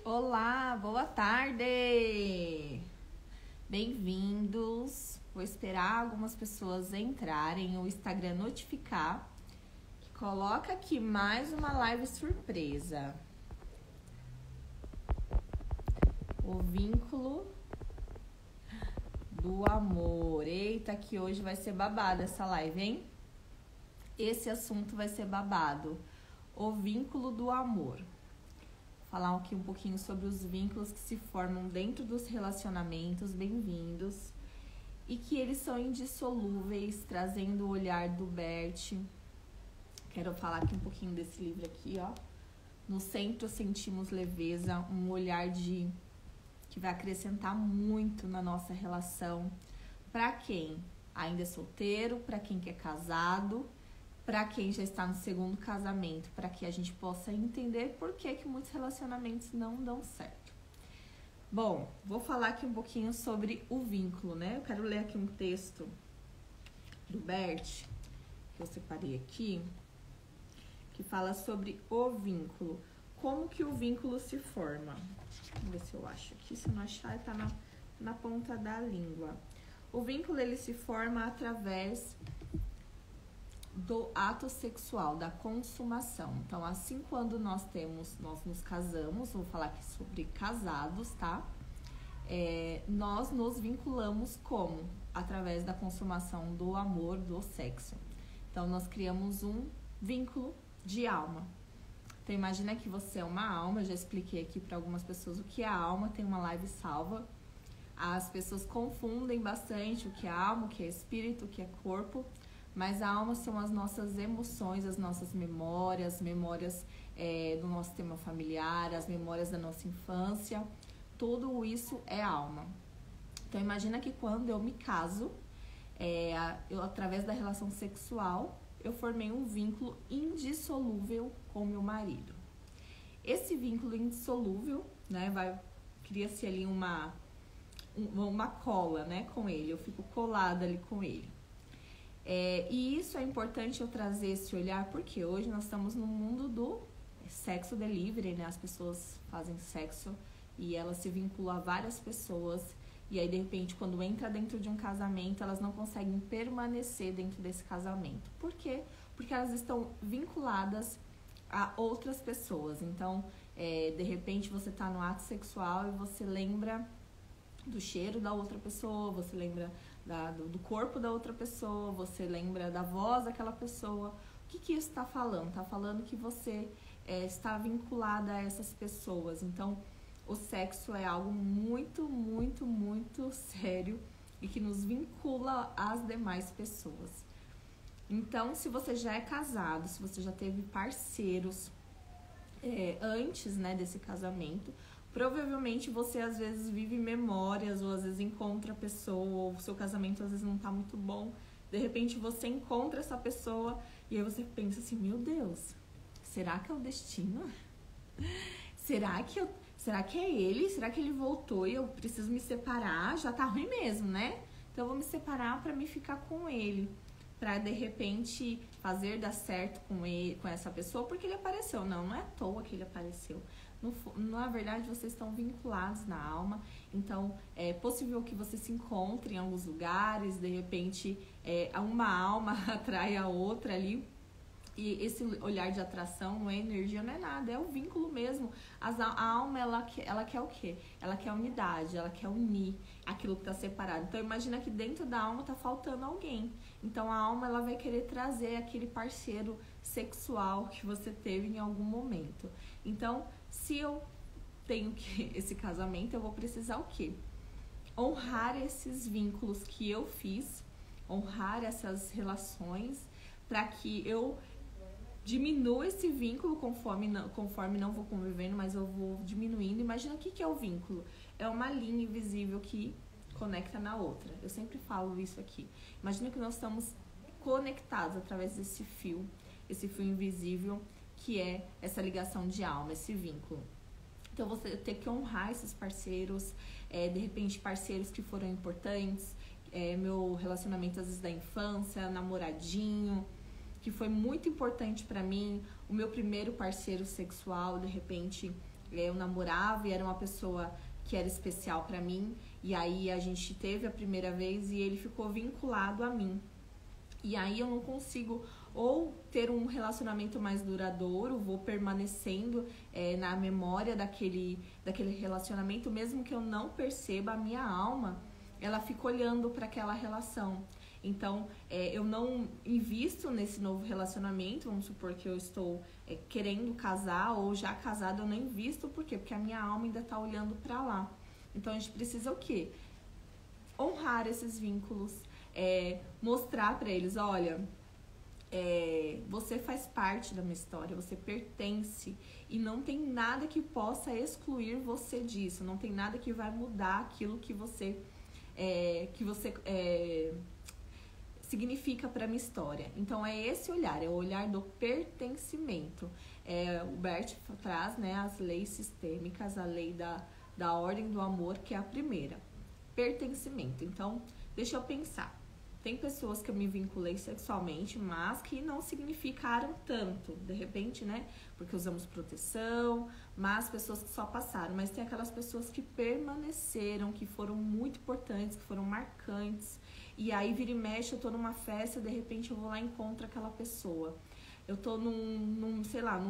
Olá, boa tarde! Bem-vindos! Vou esperar algumas pessoas entrarem, o Instagram notificar que coloca aqui mais uma live surpresa. O vínculo do amor. Eita, que hoje vai ser babado essa live, hein? Esse assunto vai ser babado. O vínculo do amor. Falar aqui um pouquinho sobre os vínculos que se formam dentro dos relacionamentos, bem-vindos, e que eles são indissolúveis, trazendo o olhar do Bert. Quero falar aqui um pouquinho desse livro aqui, ó. No centro sentimos leveza, um olhar que vai acrescentar muito na nossa relação. Para quem ainda é solteiro, para quem quer casado, para quem já está no segundo casamento, para que a gente possa entender por que muitos relacionamentos não dão certo. Bom, vou falar aqui um pouquinho sobre o vínculo, né? Eu quero ler aqui um texto do Bert, que eu separei aqui, que fala sobre o vínculo. Como que o vínculo se forma? Vamos ver se eu acho aqui. Se eu não achar, tá na ponta da língua. O vínculo, ele se forma através do ato sexual, da consumação. Então, assim, quando nós nos casamos, vou falar aqui sobre casados, tá? Nós nos vinculamos como? Através da consumação do amor, do sexo. Então, nós criamos um vínculo de alma. Então, imagina que você é uma alma. Eu já expliquei aqui para algumas pessoas o que é a alma, tem uma live salva. As pessoas confundem bastante o que é alma, o que é espírito, o que é corpo. Mas a alma são as nossas emoções, as nossas memórias do nosso tema familiar, as memórias da nossa infância. Tudo isso é alma. Então, imagina que quando eu me caso, através da relação sexual, eu formei um vínculo indissolúvel com meu marido. Esse vínculo indissolúvel, né, cria-se ali uma cola, né, com ele. Eu fico colada ali com ele. E isso é importante eu trazer esse olhar, porque hoje nós estamos no mundo do sexo delivery, né? As pessoas fazem sexo e elas se vinculam a várias pessoas. E aí, de repente, quando entra dentro de um casamento, elas não conseguem permanecer dentro desse casamento. Por quê? Porque elas estão vinculadas a outras pessoas. Então, de repente, você está no ato sexual e você lembra do cheiro da outra pessoa, você lembra do corpo da outra pessoa, você lembra da voz daquela pessoa. O que isso está falando? Está falando que você está vinculada a essas pessoas. Então, o sexo é algo muito, muito, muito sério e que nos vincula às demais pessoas. Então, se você já é casado, se você já teve parceiros antes, né, desse casamento, provavelmente você às vezes vive memórias, ou às vezes encontra a pessoa, ou o seu casamento às vezes não tá muito bom. De repente você encontra essa pessoa e aí você pensa assim, meu Deus, será que é o destino? Será que é ele? Será que ele voltou e eu preciso me separar? Já tá ruim mesmo, né? Então eu vou me separar pra me ficar com ele. Pra de repente dar certo com essa pessoa, porque ele apareceu. Não é à toa que ele apareceu. Na verdade, vocês estão vinculados na alma, então é possível que você se encontre em alguns lugares, de repente uma alma atrai a outra ali, e esse olhar de atração não é energia, não é nada, é o vínculo mesmo. A alma, ela quer o quê? Ela quer unidade, ela quer unir aquilo que está separado. Então imagina que dentro da alma está faltando alguém, então a alma ela vai querer trazer aquele parceiro sexual que você teve em algum momento. Então, se eu tenho esse casamento, eu vou precisar o quê? Honrar esses vínculos que eu fiz, honrar essas relações, para que eu diminua esse vínculo conforme não vou convivendo, mas eu vou diminuindo. Imagina o que é o vínculo? É uma linha invisível que conecta na outra. Eu sempre falo isso aqui. Imagina que nós estamos conectados através desse fio invisível, que é essa ligação de alma, esse vínculo. Então você tem que honrar esses parceiros, de repente parceiros que foram importantes, meu relacionamento às vezes da infância, namoradinho, que foi muito importante pra mim, o meu primeiro parceiro sexual, de repente Eu namorava e era uma pessoa que era especial pra mim, e aí a gente teve a primeira vez e ele ficou vinculado a mim. E aí eu não consigo ou ter um relacionamento mais duradouro, vou permanecendo na memória daquele relacionamento, mesmo que eu não perceba, a minha alma, ela fica olhando para aquela relação. Então, eu não invisto nesse novo relacionamento, vamos supor que eu estou querendo casar ou já casada, eu não invisto, por quê? Porque a minha alma ainda está olhando para lá. Então, a gente precisa o quê? Honrar esses vínculos, mostrar para eles, olha, você faz parte da minha história, você pertence e não tem nada que possa excluir você disso, não tem nada que vai mudar aquilo que você significa para minha história. Então é esse olhar, é o olhar do pertencimento. O Bert traz, né, as leis sistêmicas, a lei da ordem do amor, que é a primeira, pertencimento. Então deixa eu pensar. Tem pessoas que eu me vinculei sexualmente, mas que não significaram tanto, de repente, né? Porque usamos proteção, mas pessoas que só passaram. Mas tem aquelas pessoas que permaneceram, que foram muito importantes, que foram marcantes. E aí, vira e mexe, eu tô numa festa, de repente eu vou lá e encontro aquela pessoa. Eu tô num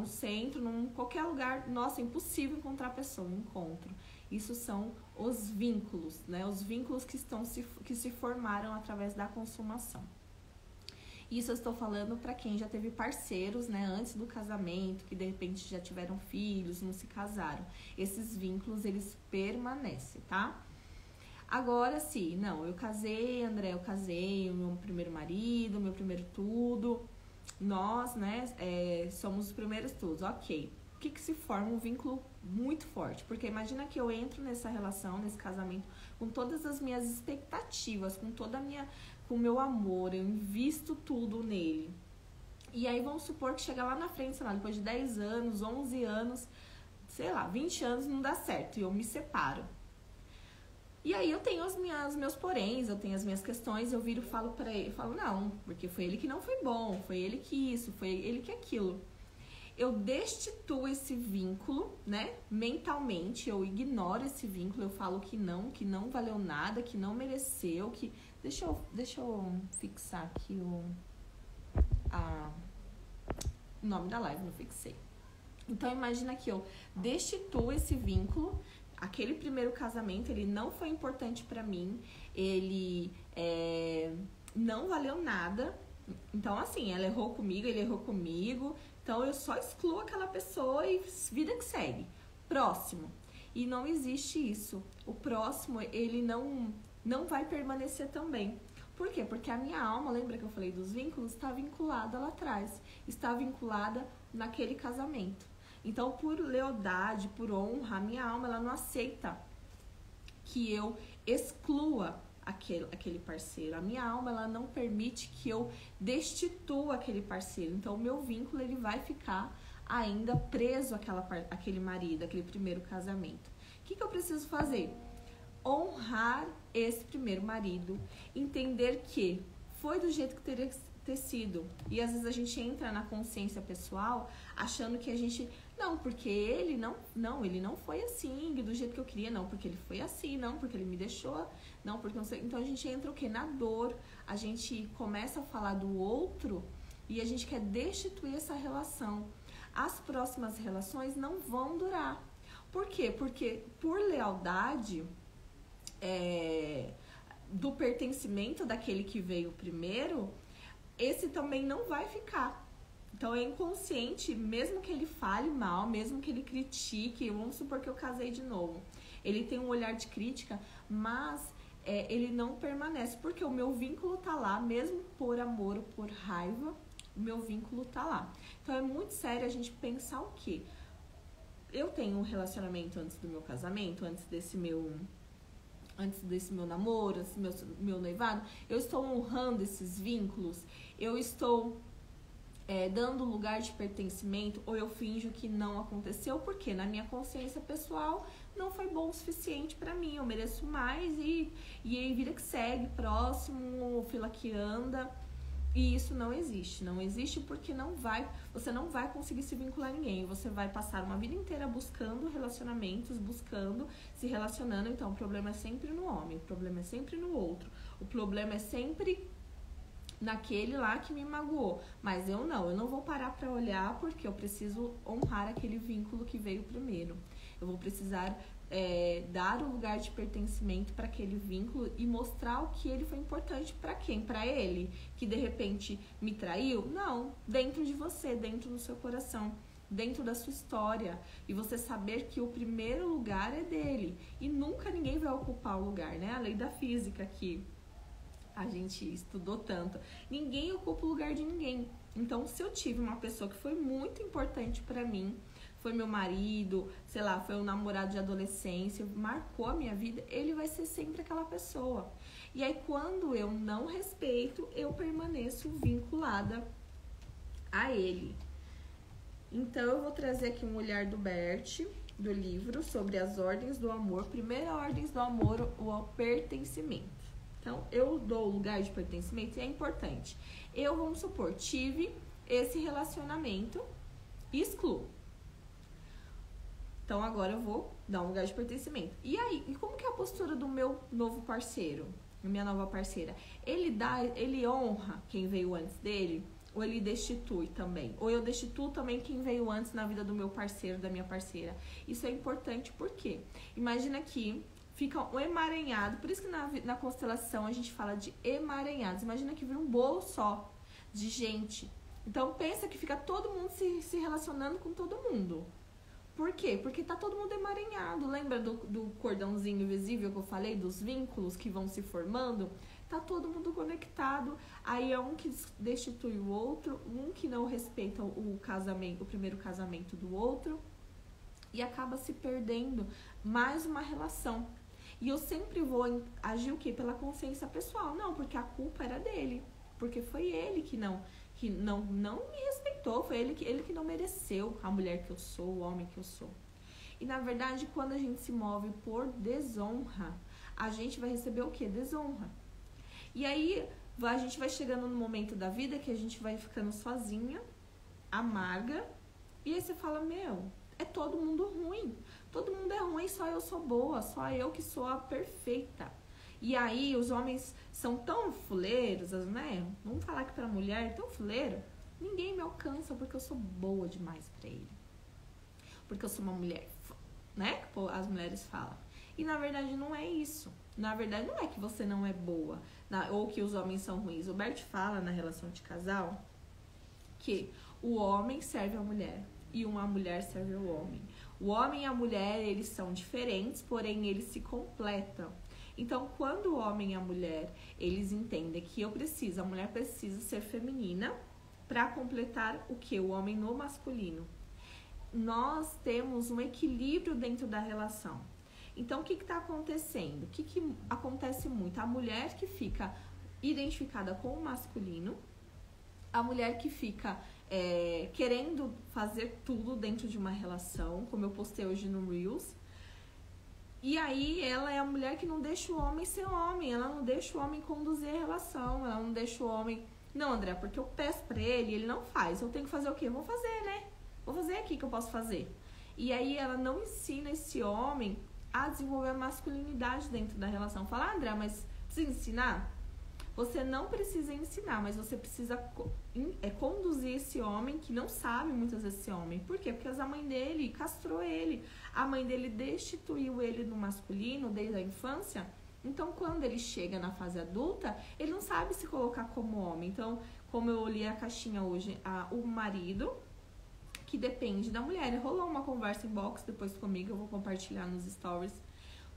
centro, qualquer lugar, nossa, é impossível encontrar a pessoa, não encontro. Isso são os vínculos, né? Os vínculos que se formaram através da consumação. Isso eu estou falando para quem já teve parceiros, né, antes do casamento, que de repente já tiveram filhos, não se casaram. Esses vínculos, eles permanecem, tá? Agora, sim, não, eu casei, André, o meu primeiro marido, o meu primeiro tudo, nós, né, somos os primeiros tudo, ok. O que se forma? Um vínculo muito forte, porque imagina que eu entro nessa relação, nesse casamento, com todas as minhas expectativas, com o meu amor, eu invisto tudo nele. E aí vamos supor que chega lá na frente, sei lá, depois de 10 anos, 11 anos, sei lá, 20 anos não dá certo, e eu me separo. E aí eu tenho os meus poréns, eu tenho as minhas questões, eu viro e falo pra ele, não, porque foi ele que não foi bom, foi ele que isso, foi ele que aquilo. Eu destituo esse vínculo, né, mentalmente, eu ignoro esse vínculo, eu falo que não valeu nada, que não mereceu, que... Deixa eu fixar aqui o nome da live, não fixei. Então, imagina que eu destituo esse vínculo, aquele primeiro casamento, ele não foi importante pra mim, ele não valeu nada. Então, assim, ela errou comigo, ele errou comigo, então eu só excluo aquela pessoa e vida que segue. Próximo. E não existe isso. O próximo, ele não vai permanecer também. Por quê? Porque a minha alma, lembra que eu falei dos vínculos? Está vinculada lá atrás. Está vinculada naquele casamento. Então, por lealdade, por honra, a minha alma, ela não aceita que eu exclua aquele parceiro. A minha alma, ela não permite que eu destitua aquele parceiro. Então, o meu vínculo, ele vai ficar ainda preso àquele marido, aquele primeiro casamento. O que eu preciso fazer? Honrar esse primeiro marido, entender que foi do jeito que teria que ter sido. E às vezes a gente entra na consciência pessoal achando que a gente... Não, porque ele ele não foi assim, do jeito que eu queria, não, porque ele foi assim, não, porque ele me deixou, não, porque não sei. Então a gente entra o quê? Na dor, a gente começa a falar do outro e a gente quer destituir essa relação. As próximas relações não vão durar. Por quê? Porque por lealdade do pertencimento daquele que veio primeiro, esse também não vai ficar. Então, é inconsciente, mesmo que ele fale mal, mesmo que ele critique, vamos supor que eu casei de novo. Ele tem um olhar de crítica, mas ele não permanece, porque o meu vínculo tá lá, mesmo por amor ou por raiva, o meu vínculo tá lá. Então, é muito sério a gente pensar o quê? Eu tenho um relacionamento antes do meu casamento, antes desse meu namoro, antes do meu noivado, eu estou honrando esses vínculos, eu estou... dando lugar de pertencimento, ou eu finjo que não aconteceu, porque na minha consciência pessoal não foi bom o suficiente pra mim, eu mereço mais e aí vida que segue, próximo, fila que anda. E isso não existe. Não existe porque você não vai conseguir se vincular a ninguém. Você vai passar uma vida inteira buscando relacionamentos, buscando, se relacionando. Então, o problema é sempre no homem, o problema é sempre no outro. O problema é sempre naquele lá que me magoou. Mas eu não vou parar pra olhar porque eu preciso honrar aquele vínculo que veio primeiro. Eu vou precisar dar o lugar de pertencimento para aquele vínculo e mostrar o que ele foi importante para quem? Para ele, que de repente me traiu? Não, dentro de você, dentro do seu coração, dentro da sua história. E você saber que o primeiro lugar é dele e nunca ninguém vai ocupar o lugar, né? A lei da física que a gente estudou tanto. Ninguém ocupa o lugar de ninguém. Então, se eu tive uma pessoa que foi muito importante para mim, foi meu marido, sei lá, foi um namorado de adolescência, marcou a minha vida, ele vai ser sempre aquela pessoa. E aí, quando eu não respeito, eu permaneço vinculada a ele. Então, eu vou trazer aqui um olhar do Bert, do livro, sobre as ordens do amor. Primeira ordem do amor, o pertencimento. Então, eu dou o lugar de pertencimento e é importante. Eu, vamos supor, tive esse relacionamento e excluo. Então, agora eu vou dar um lugar de pertencimento. E aí, e como que é a postura do meu novo parceiro, minha nova parceira? Ele honra quem veio antes dele? Ou ele destitui também? Ou eu destituo também quem veio antes na vida do meu parceiro, da minha parceira? Isso é importante porque imagina que fica um emaranhado. Por isso que na constelação a gente fala de emaranhados. Imagina que vira um bolo só de gente. Então, pensa que fica todo mundo se relacionando com todo mundo. Por quê? Porque tá todo mundo emaranhado. Lembra do cordãozinho invisível que eu falei? Dos vínculos que vão se formando? Tá todo mundo conectado. Aí é um que destitui o outro, um que não respeita o primeiro casamento do outro. E acaba se perdendo mais uma relação. E eu sempre vou agir o quê? Pela consciência pessoal. Não, porque a culpa era dele. Porque foi ele que não me respeitou, foi ele que não mereceu a mulher que eu sou, o homem que eu sou. E na verdade, quando a gente se move por desonra, a gente vai receber o quê? Desonra. E aí, a gente vai chegando no momento da vida que a gente vai ficando sozinha, amarga, e aí você fala, é todo mundo ruim. Todo mundo é ruim, só eu sou boa, só eu que sou a perfeita. E aí os homens são tão fuleiros, né? Vamos falar que pra mulher é tão fuleiro. Ninguém me alcança porque eu sou boa demais pra ele. Porque eu sou uma mulher, né? Que as mulheres falam. E na verdade não é isso. Na verdade não é que você não é boa, ou que os homens são ruins. O Bert fala na relação de casal que o homem serve a mulher e uma mulher serve o homem. O homem e a mulher, eles são diferentes, porém eles se completam. Então, quando o homem e a mulher, eles entendem que a mulher precisa ser feminina para completar o que? O homem no masculino. Nós temos um equilíbrio dentro da relação. Então, o que está acontecendo? O que acontece muito? A mulher que fica identificada com o masculino, a mulher que fica querendo fazer tudo dentro de uma relação, como eu postei hoje no Reels. E aí ela é a mulher que não deixa o homem ser homem, ela não deixa o homem conduzir a relação, ela não deixa o homem... Não, André, porque eu peço pra ele não faz, eu tenho que fazer o quê? Eu vou fazer, né? Vou fazer aqui que eu posso fazer. E aí ela não ensina esse homem a desenvolver a masculinidade dentro da relação. Fala, André, mas precisa ensinar? Você não precisa ensinar, mas você precisa conduzir esse homem que não sabe muitas vezes esse homem. Por quê? Porque a mãe dele castrou ele. A mãe dele destituiu ele no masculino desde a infância. Então, quando ele chega na fase adulta, ele não sabe se colocar como homem. Então, como eu li a caixinha hoje, o marido, que depende da mulher. Rolou uma conversa em box depois comigo, eu vou compartilhar nos stories.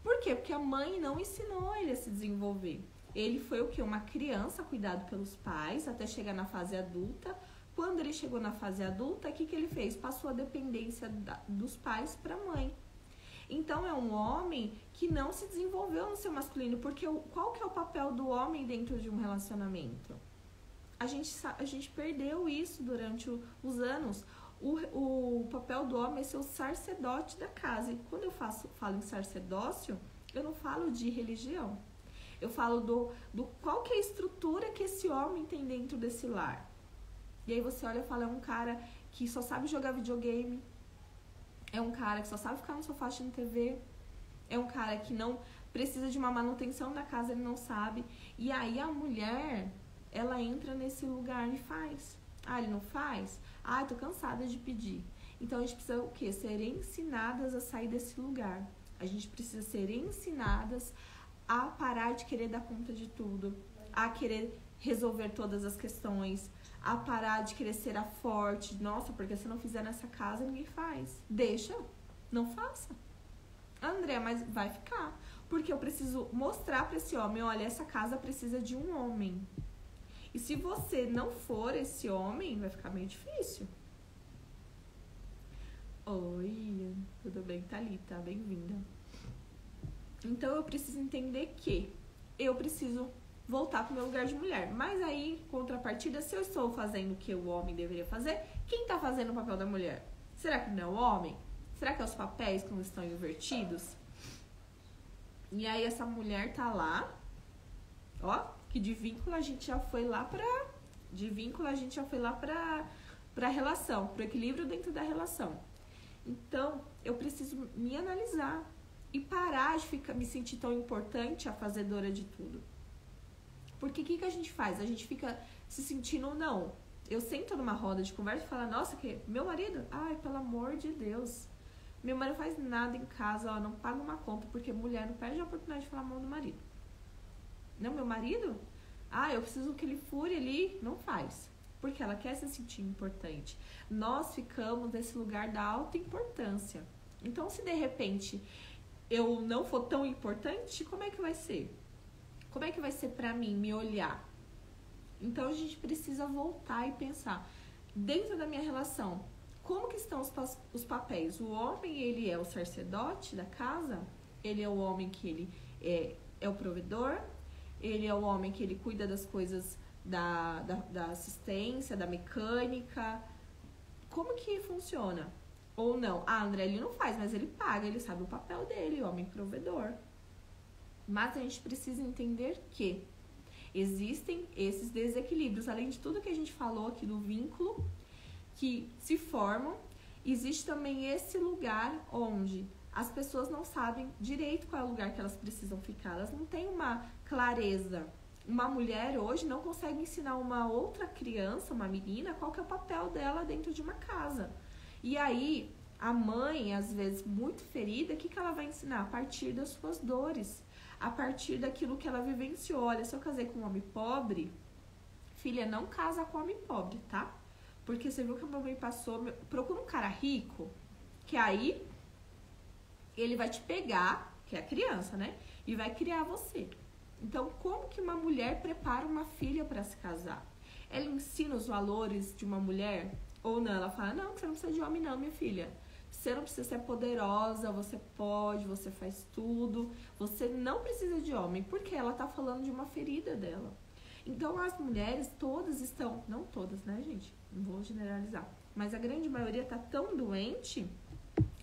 Por quê? Porque a mãe não ensinou ele a se desenvolver. Ele foi o quê? Uma criança cuidado pelos pais até chegar na fase adulta. Quando ele chegou na fase adulta, o que ele fez? Passou a dependência dos pais para a mãe. Então, é um homem que não se desenvolveu no seu masculino. Porque qual que é o papel do homem dentro de um relacionamento? A gente perdeu isso durante os anos. O papel do homem é ser o sacerdote da casa. E quando eu falo em sacerdócio, eu não falo de religião. Eu falo do qual que é a estrutura que esse homem tem dentro desse lar. E aí você olha e fala, é um cara que só sabe jogar videogame, é um cara que só sabe ficar no sofá assistindo TV, é um cara que não precisa de uma manutenção da casa, ele não sabe. E aí a mulher, ela entra nesse lugar e faz. Ah, ele não faz? Ah, eu tô cansada de pedir. Então a gente precisa o quê? Ser ensinadas a sair desse lugar. A gente precisa ser ensinadas a parar de querer dar conta de tudo, a querer resolver todas as questões, a parar de querer ser a forte. Nossa, porque se não fizer nessa casa, ninguém faz. Deixa, não faça. André, mas vai ficar. Porque eu preciso mostrar para esse homem, olha, essa casa precisa de um homem. E se você não for esse homem, vai ficar meio difícil. Oi, tudo bem, Thalita? Bem-vinda. Então eu preciso entender que eu preciso voltar para o meu lugar de mulher. Mas aí, contrapartida, se eu estou fazendo o que o homem deveria fazer, quem está fazendo o papel da mulher? Será que não é o homem? Será que é os papéis que não estão invertidos? E aí essa mulher tá lá, ó, que de vínculo a gente já foi lá pra relação, pro equilíbrio dentro da relação. Então, eu preciso me analisar e parar de me sentir tão importante, a fazedora de tudo. Porque o que a gente faz? A gente fica se sentindo, não. Eu sento numa roda de conversa e falo, nossa, que meu marido? Ai, pelo amor de Deus. Meu marido faz nada em casa, ó, não paga uma conta, porque mulher não perde a oportunidade de falar mal do marido. Não, meu marido? Ah, eu preciso que ele fure ali. Não faz. Porque ela quer se sentir importante. Nós ficamos nesse lugar da alta importância. Então, se de repente eu não for tão importante, como é que vai ser? Como é que vai ser pra mim me olhar? Então, a gente precisa voltar e pensar. Dentro da minha relação, como que estão os papéis? O homem, ele é o sacerdote da casa? Ele é o homem que ele é o provedor? Ele é o homem que ele cuida das coisas da assistência, da mecânica? Como que funciona? Ou não? Ah, André, ele não faz, mas ele paga, ele sabe o papel dele, o homem provedor. Mas a gente precisa entender que existem esses desequilíbrios. Além de tudo que a gente falou aqui do vínculo, que se formam, existe também esse lugar onde as pessoas não sabem direito qual é o lugar que elas precisam ficar. Elas não têm uma clareza. Uma mulher hoje não consegue ensinar uma outra criança, uma menina, qual que é o papel dela dentro de uma casa. E aí, a mãe, às vezes muito ferida, o que ela vai ensinar? A partir das suas dores, a partir daquilo que ela vivenciou. Olha, se eu casei com um homem pobre, filha, não casa com um homem pobre, tá? Porque você viu que a mamãe passou, procura um cara rico, que aí ele vai te pegar, que é a criança, né? E vai criar você. Então, como que uma mulher prepara uma filha para se casar? Ela ensina os valores de uma mulher? Ou não? Ela fala, não, você não precisa de homem não, minha filha. Você não precisa ser poderosa, você pode, você faz tudo. Você não precisa de homem, porque ela tá falando de uma ferida dela. Então, as mulheres todas estão, não todas, né, gente? Não vou generalizar. Mas a grande maioria tá tão doente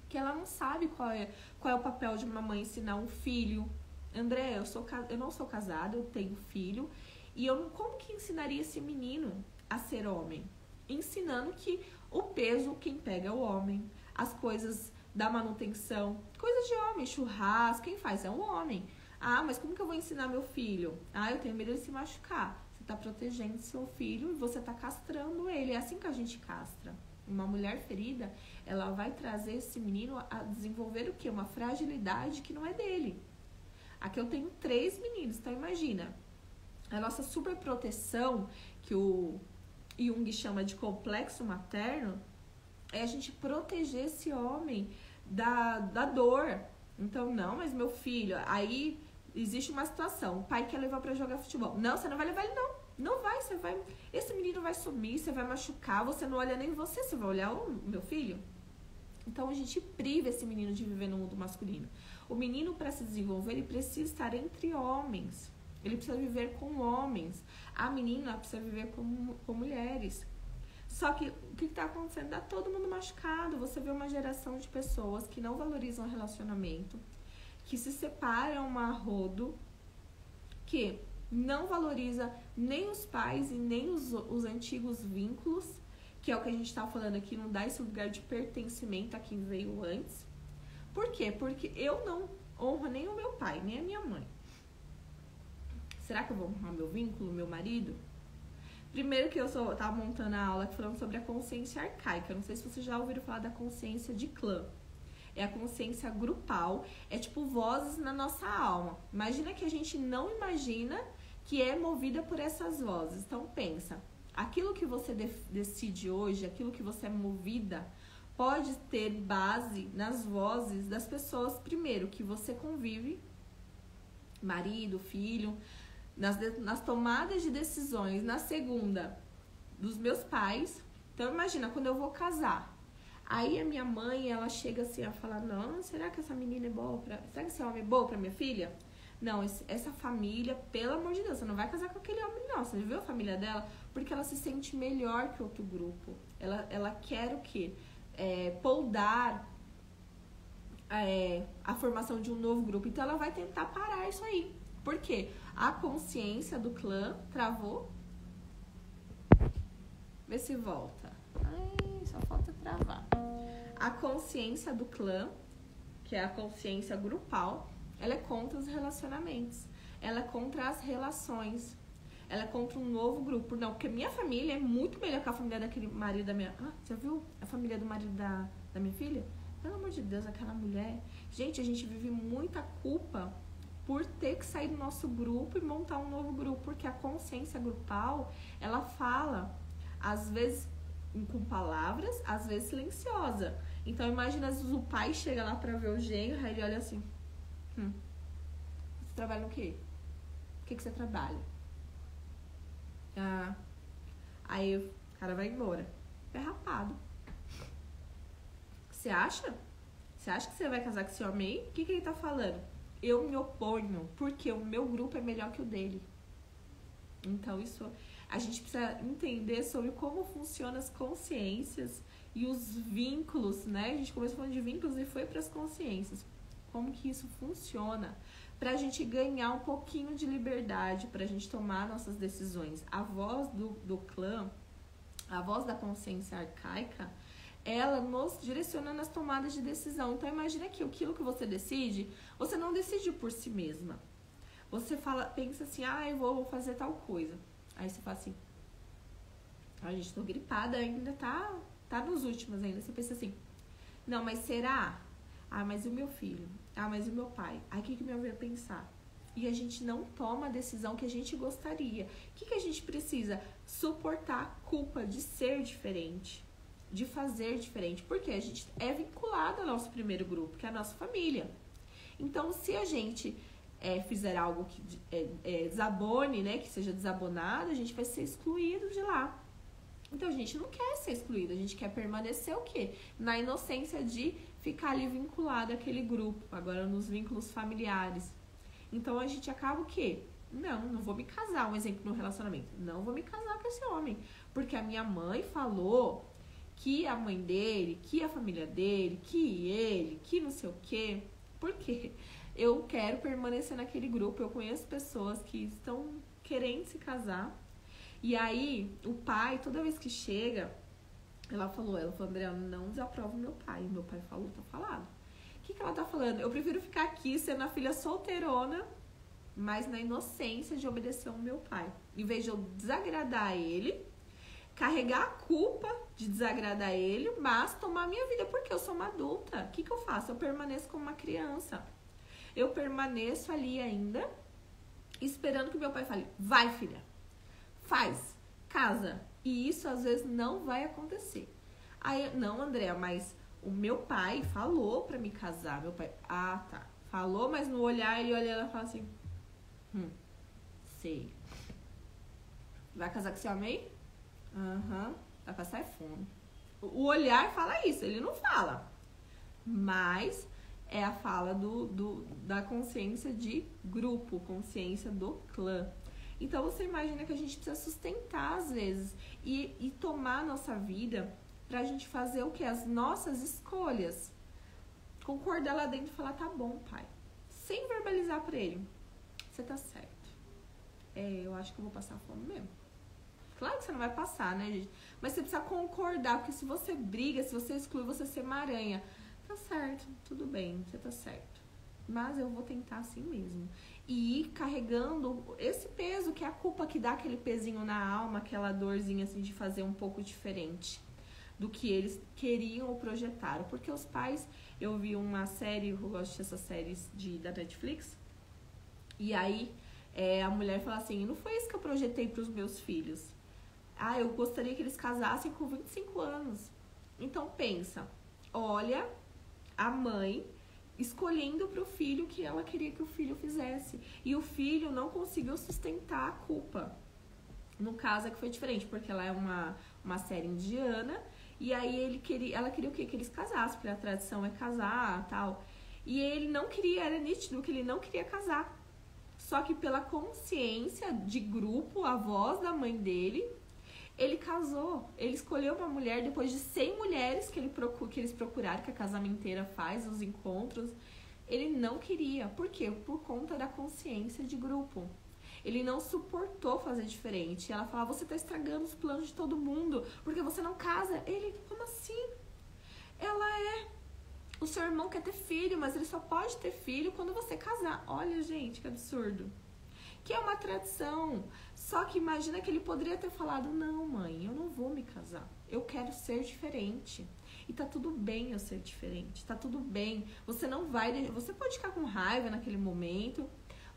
que ela não sabe qual é o papel de uma mãe ensinar um filho. André, eu não sou casada, eu tenho filho. E como que ensinaria esse menino a ser homem? Ensinando que o peso, quem pega é o homem. As coisas da manutenção, coisas de homem, churrasco, quem faz é o homem. Ah, mas como que eu vou ensinar meu filho? Ah, eu tenho medo de se machucar. Você tá protegendo seu filho e você tá castrando ele. É assim que a gente castra. Uma mulher ferida, ela vai trazer esse menino a desenvolver o quê? Uma fragilidade que não é dele. Aqui eu tenho 3 meninos, então imagina. A nossa super proteção, que o Jung chama de complexo materno, é a gente proteger esse homem da dor. Então, não, mas meu filho, aí existe uma situação, o pai quer levar pra jogar futebol. Não, você não vai levar ele não. Não vai, esse menino vai sumir, você vai machucar, você não olha nem você vai olhar o meu filho? Então, a gente priva esse menino de viver no mundo masculino. O menino, para se desenvolver, ele precisa estar entre homens. Ele precisa viver com homens. A menina precisa viver com mulheres. Só que o que está acontecendo? Tá todo mundo machucado. Você vê uma geração de pessoas que não valorizam o relacionamento, que se separam a rodo, que não valoriza nem os pais e nem os antigos vínculos, que é o que a gente tá falando aqui, não dá esse lugar de pertencimento a quem veio antes. Por quê? Porque eu não honro nem o meu pai, nem a minha mãe. Será que eu vou honrar meu vínculo, meu marido? Primeiro que eu tava montando a aula falando sobre a consciência arcaica. Eu não sei se vocês já ouviram falar da consciência de clã. É a consciência grupal, é tipo vozes na nossa alma. Imagina que a gente não imagina que é movida por essas vozes. Então pensa, aquilo que você decide hoje, aquilo que você é movida, pode ter base nas vozes das pessoas, primeiro, que você convive, marido, filho, nas tomadas de decisões, na segunda, dos meus pais. Então imagina, quando eu vou casar, aí a minha mãe, ela chega assim a falar, não, será que essa menina é boa será que esse homem é bom pra minha filha? Não, essa família, pelo amor de Deus, você não vai casar com aquele homem não, você viu a família dela? Porque ela se sente melhor que outro grupo, ela quer o quê? Poldar a formação de um novo grupo, então ela vai tentar parar isso aí. Por quê? A consciência do clã travou. Vê se volta. Ai, só falta travar. A consciência do clã, que é a consciência grupal, ela é contra os relacionamentos. Ela é contra as relações. Ela é contra um novo grupo. Não, porque minha família é muito melhor que a família daquele marido da minha... Ah, você viu a família do marido da minha filha? Pelo amor de Deus, aquela mulher... Gente, a gente vive muita culpa por ter que sair do nosso grupo e montar um novo grupo, porque a consciência grupal, ela fala, às vezes com palavras, às vezes silenciosa. Então imagina, às vezes o pai chega lá pra ver o genro, aí ele olha assim, você trabalha no quê? O que você trabalha? Aí o cara vai embora, é rapado. Você acha? Você acha que você vai casar com esse homem aí? O que ele tá falando? Eu me oponho, porque o meu grupo é melhor que o dele. Então, isso a gente precisa entender sobre como funcionam as consciências e os vínculos, né? A gente começou falando de vínculos e foi para as consciências. Como que isso funciona? Para a gente ganhar um pouquinho de liberdade, para a gente tomar nossas decisões. A voz do clã, a voz da consciência arcaica, ela nos direciona nas tomadas de decisão. Então imagina que aquilo que você decide, você não decide por si mesma. Você pensa assim, eu vou fazer tal coisa. Aí você fala assim, gente, tô gripada ainda, tá nos últimos ainda. Você pensa assim, não, mas será? Mas e o meu filho? Mas e o meu pai? Aí o que meu vai pensar? E a gente não toma a decisão que a gente gostaria. O que a gente precisa? Suportar a culpa de ser diferente, de fazer diferente, porque a gente é vinculado ao nosso primeiro grupo, que é a nossa família. Então, se a gente fizer algo que desabone, né, que seja desabonado, a gente vai ser excluído de lá. Então, a gente não quer ser excluído, a gente quer permanecer o quê? Na inocência de ficar ali vinculado àquele grupo, agora nos vínculos familiares. Então, a gente acaba o quê? Não vou me casar, um exemplo no relacionamento. Não vou me casar com esse homem, porque a minha mãe falou que a mãe dele, que a família dele, que ele, que não sei o quê. Por quê? Eu quero permanecer naquele grupo. Eu conheço pessoas que estão querendo se casar. E aí, o pai, toda vez que chega, ela falou, André, eu não desaprovo meu pai. Meu pai falou, tá falado. O que ela tá falando? Eu prefiro ficar aqui sendo a filha solteirona, mas na inocência de obedecer ao meu pai. Em vez de eu desagradar ele, carregar a culpa de desagradar ele, mas tomar a minha vida, porque eu sou uma adulta. O que eu faço? Eu permaneço como uma criança. Eu permaneço ali ainda, esperando que meu pai fale, vai filha, faz, casa. E isso às vezes não vai acontecer. Aí, não, Andréa, mas o meu pai falou pra me casar. Meu pai, tá. Falou, mas no olhar ele olha e ela fala assim, sei. Vai casar com esse homem? Vai passar fome. O olhar fala isso, ele não fala. Mas é a fala da consciência de grupo, consciência do clã. Então você imagina que a gente precisa sustentar às vezes e tomar a nossa vida pra gente fazer o que? As nossas escolhas. Concordar lá dentro e falar, tá bom, pai. Sem verbalizar pra ele. Você tá certo. eu acho que eu vou passar fome mesmo. Claro que você não vai passar, né, gente? Mas você precisa concordar, porque se você briga, se você exclui, você se emaranha. Tá certo, tudo bem, você tá certo. Mas eu vou tentar assim mesmo. E ir carregando esse peso, que é a culpa que dá aquele pezinho na alma, aquela dorzinha assim de fazer um pouco diferente do que eles queriam ou projetaram. Porque os pais, eu vi uma série, eu gosto dessas séries da Netflix, e aí a mulher fala assim, não foi isso que eu projetei pros meus filhos. Eu gostaria que eles casassem com 25 anos. Então pensa, olha a mãe escolhendo pro filho o que ela queria que o filho fizesse. E o filho não conseguiu sustentar a culpa. No caso é que foi diferente, porque ela é uma série indiana, e aí ela queria o quê? Que eles casassem, porque a tradição é casar, tal. E ele não queria, era nítido que ele não queria casar. Só que pela consciência de grupo, a voz da mãe dele, ele casou. Ele escolheu uma mulher depois de 100 mulheres que eles procuraram, que a casamenteira faz, os encontros. Ele não queria. Por quê? Por conta da consciência de grupo. Ele não suportou fazer diferente. Ela falava, você tá estragando os planos de todo mundo, porque você não casa. Ele, como assim? O seu irmão quer ter filho, mas ele só pode ter filho quando você casar. Olha, gente, que absurdo. Que é uma tradição. Só que imagina que ele poderia ter falado, não, mãe, eu não vou me casar. Eu quero ser diferente. E tá tudo bem eu ser diferente. Tá tudo bem. Você pode ficar com raiva naquele momento,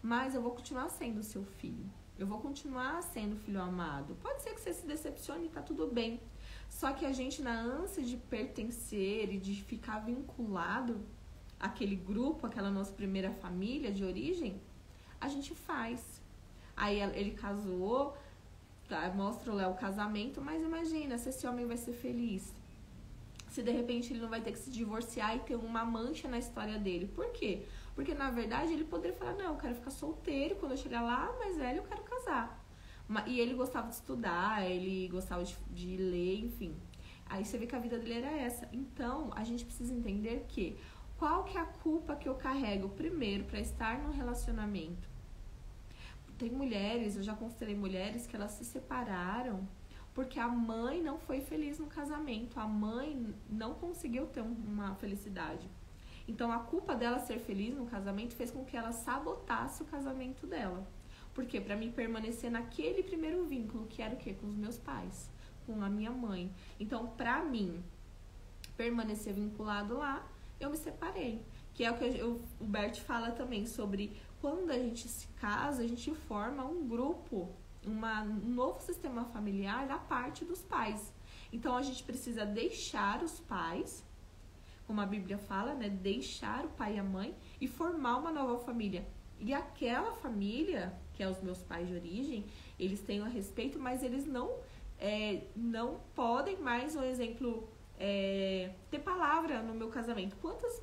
mas eu vou continuar sendo seu filho. Eu vou continuar sendo filho amado. Pode ser que você se decepcione, tá tudo bem. Só que a gente, na ânsia de pertencer e de ficar vinculado àquele grupo, àquela nossa primeira família de origem, a gente faz. Aí ele casou, mostra o casamento, mas imagina se esse homem vai ser feliz. Se de repente ele não vai ter que se divorciar e ter uma mancha na história dele. Por quê? Porque na verdade ele poderia falar, não, eu quero ficar solteiro, quando eu chegar lá mais velho eu quero casar. E ele gostava de estudar, ele gostava de ler, enfim. Aí você vê que a vida dele era essa. Então, a gente precisa entender que qual que é a culpa que eu carrego primeiro para estar num relacionamento. Tem mulheres, eu já considerei mulheres que elas se separaram porque a mãe não foi feliz no casamento. A mãe não conseguiu ter uma felicidade. Então, a culpa dela ser feliz no casamento fez com que ela sabotasse o casamento dela. Por quê? Para mim permanecer naquele primeiro vínculo, que era o quê? Com os meus pais, com a minha mãe. Então, para mim permanecer vinculado lá, eu me separei. Que é o que o Bert fala também sobre quando a gente se casa, a gente forma um grupo, um novo sistema familiar da parte dos pais. Então, a gente precisa deixar os pais, como a Bíblia fala, né? Deixar o pai e a mãe e formar uma nova família. E aquela família, que é os meus pais de origem, eles têm o respeito, mas eles não podem mais, por exemplo, ter palavra no meu casamento. Quantas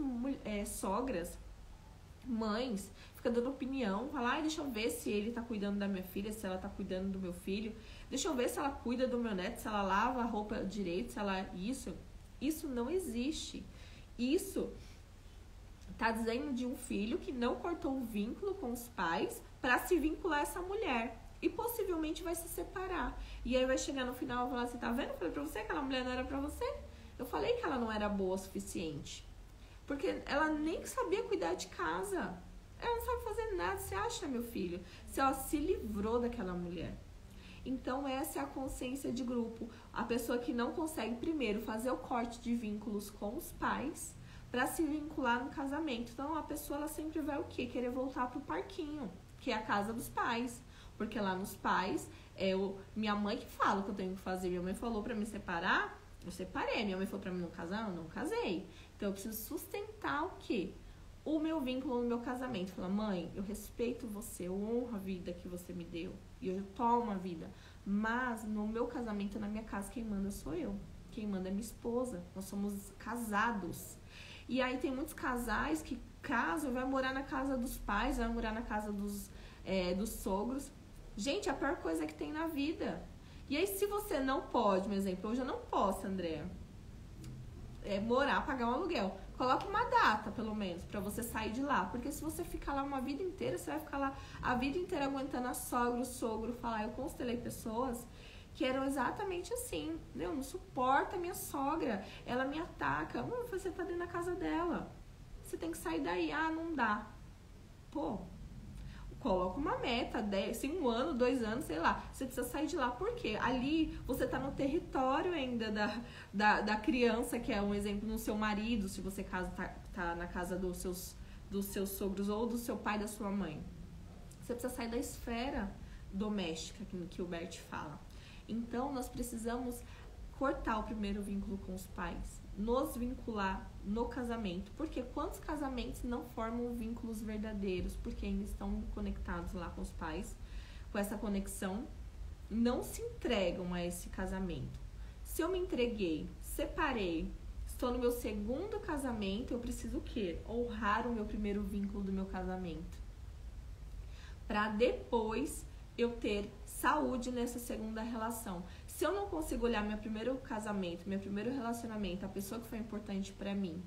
sogras, mães, ficam dando opinião, falam, deixa eu ver se ele tá cuidando da minha filha, se ela tá cuidando do meu filho, deixa eu ver se ela cuida do meu neto, se ela lava a roupa direito, se ela... Isso não existe. Isso tá dizendo de um filho que não cortou o vínculo com os pais para se vincular a essa mulher. E possivelmente vai se separar. E aí vai chegar no final e falar assim, tá vendo? Eu falei pra você que aquela mulher não era pra você. Eu falei que ela não era boa o suficiente. Porque ela nem sabia cuidar de casa. Ela não sabe fazer nada. Você acha, meu filho? Se ela se livrou daquela mulher. Então essa é a consciência de grupo. A pessoa que não consegue primeiro fazer o corte de vínculos com os pais para se vincular no casamento. Então a pessoa ela sempre vai o quê? Querer voltar pro parquinho, que é a casa dos pais. Porque lá nos pais, minha mãe que fala o que eu tenho que fazer. Minha mãe falou pra me separar, eu separei. Minha mãe falou pra mim não casar, eu não casei. Então eu preciso sustentar o quê? O meu vínculo no meu casamento. Falar, mãe, eu respeito você, eu honro a vida que você me deu. E eu tomo a vida. Mas no meu casamento, na minha casa, quem manda sou eu. Quem manda é minha esposa. Nós somos casados. E aí tem muitos casais que casam, vai morar na casa dos pais, vai morar na casa dos sogros. Gente, a pior coisa que tem na vida. E aí, se você não pode, por exemplo, hoje eu não posso, Andréa, morar, pagar um aluguel. coloque uma data, pelo menos, pra você sair de lá. Porque se você ficar lá uma vida inteira, você vai ficar lá a vida inteira aguentando a sogra, o sogro falar. Eu constelei pessoas que eram exatamente assim. Eu não suporto a minha sogra, ela me ataca. Você tá dentro da casa dela. Você tem que sair daí. Ah, não dá. Pô, coloca uma meta, 1 ano, 2 anos, sei lá. Você precisa sair de lá. Por quê? Ali você tá no território ainda da criança, que é um exemplo no seu marido, se você tá na casa dos seus sogros ou do seu pai, da sua mãe. Você precisa sair da esfera doméstica que o Bert fala. Então, nós precisamos cortar o primeiro vínculo com os pais, nos vincular no casamento. Porque quantos casamentos não formam vínculos verdadeiros? Porque ainda estão conectados lá com os pais, com essa conexão, não se entregam a esse casamento. Se eu me entreguei, separei, estou no meu segundo casamento, eu preciso o quê? Honrar o meu primeiro vínculo do meu casamento. Para depois eu ter saúde nessa segunda relação. Se eu não consigo olhar meu primeiro casamento, meu primeiro relacionamento, a pessoa que foi importante pra mim,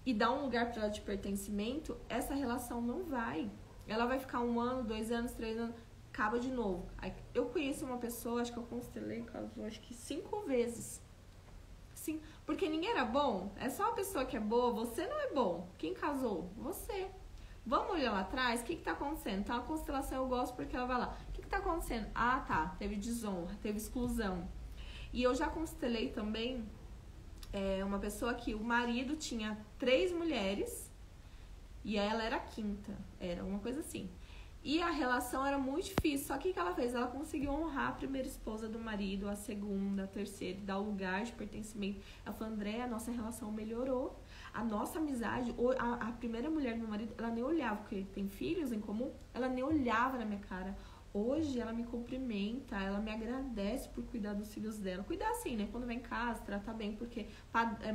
e dar um lugar pra ela de pertencimento, essa relação não vai. Ela vai ficar 1 ano, 2 anos, 3 anos, acaba de novo. Eu conheci uma pessoa, acho que eu constelei, casou, acho que 5 vezes. Sim, porque ninguém era bom. É só a pessoa que é boa, você não é bom. Quem casou? Você. Vamos olhar lá atrás, o que tá acontecendo? Então, a constelação eu gosto porque ela vai lá. O que tá acontecendo? Ah, tá, teve desonra, teve exclusão. E eu já constelei também uma pessoa que o marido tinha 3 mulheres e ela era a 5ª. Era uma coisa assim. E a relação era muito difícil. Só que o que ela fez? Ela conseguiu honrar a primeira esposa do marido, a segunda, a terceira, dar o lugar de pertencimento. Ela falou, André, a nossa relação melhorou. A nossa amizade, a primeira mulher do meu marido, ela nem olhava, porque tem filhos em comum, ela nem olhava na minha cara. Hoje ela me cumprimenta, ela me agradece por cuidar dos filhos dela. Cuidar assim, né? Quando vem em casa, trata bem, porque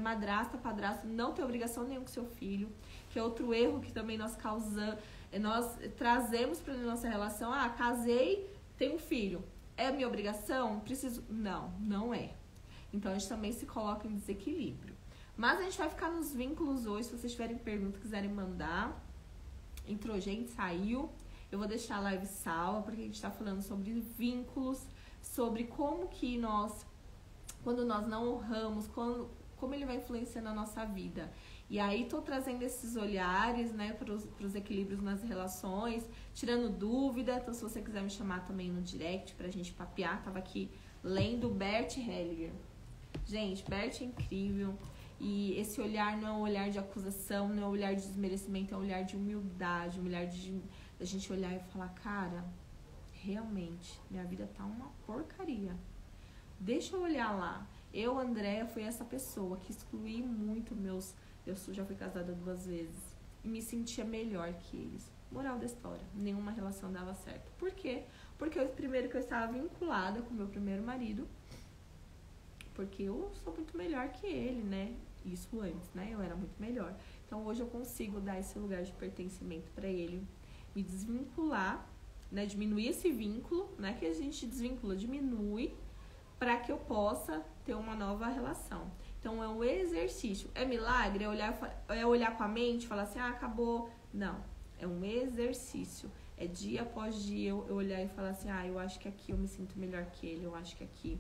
madrasta, padrasto não tem obrigação nenhuma com seu filho. Que é outro erro que também nós causamos, nós trazemos para nossa relação. Ah, casei, tenho um filho. É minha obrigação? Preciso? Não, não é. Então a gente também se coloca em desequilíbrio. Mas a gente vai ficar nos vínculos hoje. Se vocês tiverem pergunta, quiserem mandar. Entrou gente, saiu. Eu vou deixar a live salva, porque a gente tá falando sobre vínculos, sobre como que nós, quando nós não honramos, como ele vai influenciar na nossa vida. E aí tô trazendo esses olhares, né, pros equilíbrios nas relações, tirando dúvida. Então se você quiser me chamar também no direct pra gente papear, tava aqui lendo Bert Hellinger. Gente, Bert é incrível. E esse olhar não é um olhar de acusação, não é um olhar de desmerecimento, é um olhar de humildade, um olhar de a gente olhar e falar, cara, realmente, minha vida tá uma porcaria. Deixa eu olhar lá. Eu, Andréa, fui essa pessoa que excluí muito meus... Eu já fui casada 2 vezes. E me sentia melhor que eles. Moral da história, nenhuma relação dava certo. Por quê? Porque primeiro que eu estava vinculada com meu primeiro marido, porque eu sou muito melhor que ele, né? Isso antes, né? Eu era muito melhor. Então hoje eu consigo dar esse lugar de pertencimento pra ele, me desvincular, né? Diminuir esse vínculo, né? Que a gente desvincula, diminui, para que eu possa ter uma nova relação. Então é um exercício. É milagre? É olhar com a mente e falar assim, ah, acabou. Não, é um exercício. É dia após dia eu olhar e falar assim, ah, eu acho que aqui eu me sinto melhor que ele, eu acho que aqui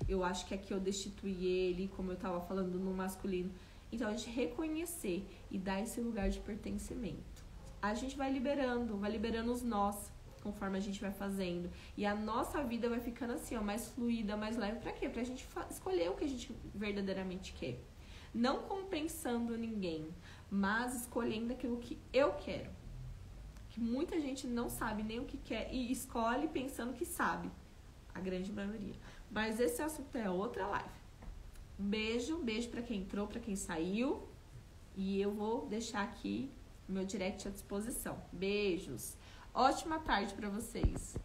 eu acho que aqui eu destituí ele, como eu tava falando no masculino. Então a gente reconhecer e dar esse lugar de pertencimento. A gente vai liberando os nós, conforme a gente vai fazendo. E a nossa vida vai ficando assim, ó, mais fluida, mais leve. Pra quê? Pra gente escolher o que a gente verdadeiramente quer. Não compensando ninguém, mas escolhendo aquilo que eu quero. Que muita gente não sabe nem o que quer e escolhe pensando que sabe. A grande maioria. Mas esse assunto é outra live. Um beijo pra quem entrou, pra quem saiu. E eu vou deixar aqui o meu direct à disposição. Beijos. Ótima tarde pra vocês.